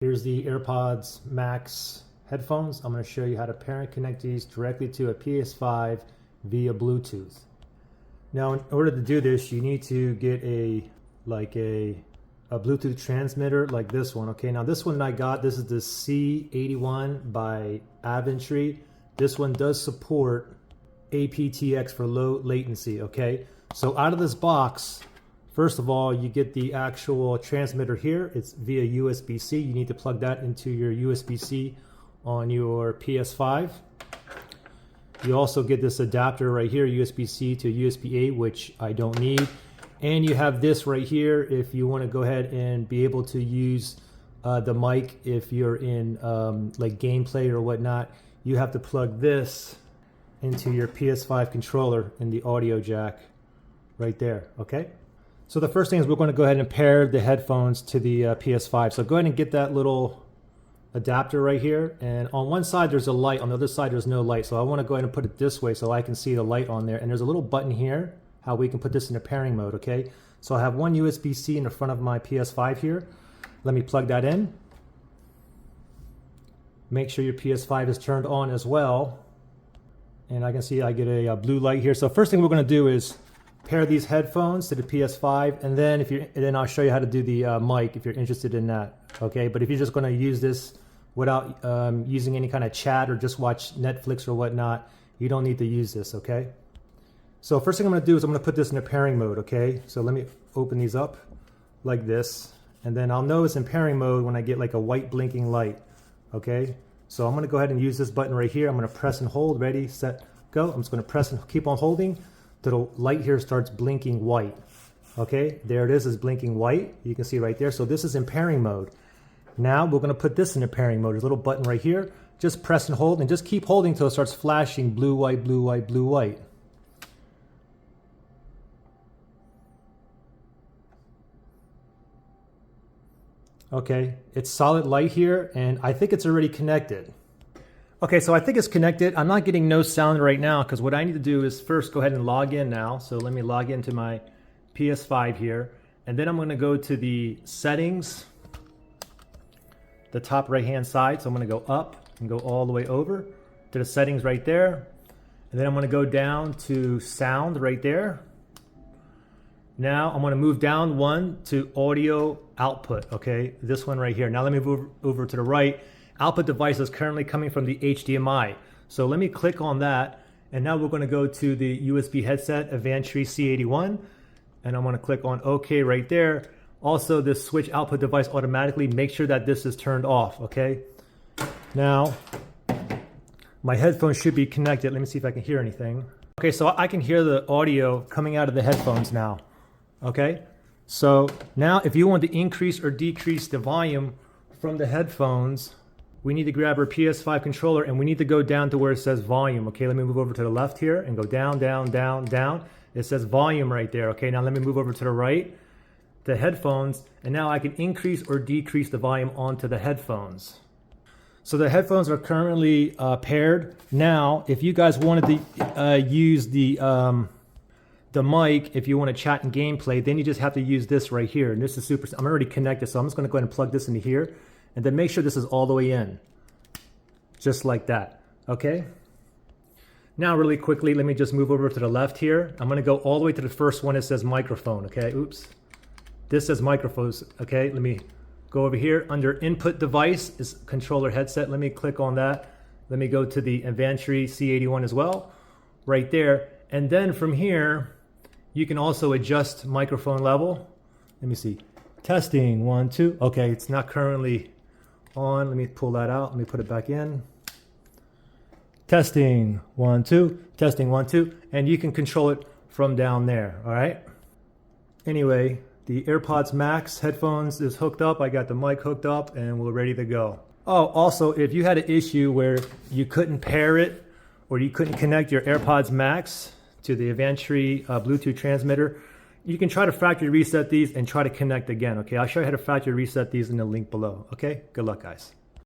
Here's the AirPods Max headphones. I'm going to show you how to pair and connect these directly to a PS5 via Bluetooth. Now, in order to do this, you need to get a Bluetooth transmitter like this one. Okay, now this one that I got, this is the C81 by Avantree. This one does support aptX for low latency. Okay, so out of this box, first of all, you get the actual transmitter here. It's via USB-C. You need to plug that into your USB-C on your PS5. You also get this adapter right here, USB-C to USB-A, which I don't need. And you have this right here if you want to go ahead and be able to use the mic if you're in like gameplay or whatnot. You have to plug this into your PS5 controller in the audio jack right there, okay? So the first thing is we're going to go ahead and pair the headphones to the PS5. So go ahead and get that little adapter right here. And on one side there's a light, on the other side there's no light. So I want to go ahead and put it this way so I can see the light on there. And there's a little button here, how we can put this into pairing mode, okay? So I have one USB-C in the front of my PS5 here. Let me plug that in. Make sure your PS5 is turned on as well. And I can see I get a blue light here. So first thing we're going to do is pair these headphones to the PS5, and then I'll show you how to do the mic if you're interested in that. Okay, but if you're just going to use this without using any kind of chat or just watch Netflix or whatnot, you don't need to use this. Okay. So first thing I'm going to do is I'm going to put this in a pairing mode. Okay. So let me open these up like this, and then I'll know it's in pairing mode when I get like a white blinking light. Okay. So I'm going to go ahead and use this button right here. I'm going to press and hold. Ready, set, go. I'm just going to press and keep on holding. The light here starts blinking white. Okay, there it is, it's blinking white. You can see right there. So this is in pairing mode. Now we're going to put this in a pairing mode. There's a little button right here. Just press and hold and just keep holding until it starts flashing blue, white, blue, white, blue, white. Okay, it's solid light here and I think it's already connected. Okay, so I think it's connected. I'm not getting no sound right now because what I need to do is first go ahead and log in now. So let me log into my PS5 here. And then I'm going to go to the settings, the top right hand side. So I'm going to go up and go all the way over to the settings right there. And then I'm going to go down to sound right there. Now I'm going to move down one to audio output. Okay, this one right here. Now let me move over to the right. Output device is currently coming from the HDMI. So let me click on that. And now we're going to go to the USB headset, Avantree C81. And I'm going to click on OK right there. Also, this switch output device automatically, make sure that this is turned off, okay? Now, my headphones should be connected. Let me see if I can hear anything. Okay, so I can hear the audio coming out of the headphones now, okay? So now if you want to increase or decrease the volume from the headphones, we need to grab our PS5 controller and we need to go down to where it says volume. Okay, let me move over to the left here and go down, down, down, down. It says volume right there. Okay, now let me move over to the right, the headphones, and now I can increase or decrease the volume onto the headphones. So the headphones are currently paired. Now, if you guys wanted to use the mic, if you want to chat and gameplay, then you just have to use this right here. And this is super, I'm already connected, so I'm just going to go ahead and plug this into here. And then make sure this is all the way in, just like that, okay? Now really quickly, let me just move over to the left here. I'm gonna go all the way to the first one. It says microphone, okay? Oops. This says microphones, okay? Let me go over here. Under input device is controller headset. Let me click on that. Let me go to the Avantree C81 as well, right there. And then from here, you can also adjust microphone level. Let me see. Testing, 1, 2. Okay, it's not currently on. Let me pull that out. Let me put it back in. Testing, 1, 2. Testing, 1, 2. And you can control it from down there, all right? Anyway, the AirPods Max headphones is hooked up. I got the mic hooked up and we're ready to go. Oh, also, if you had an issue where you couldn't pair it or you couldn't connect your AirPods Max to the Avantree Bluetooth transmitter, you can try to factory reset these and try to connect again, okay? I'll show you how to factory reset these in the link below, okay? Good luck, guys.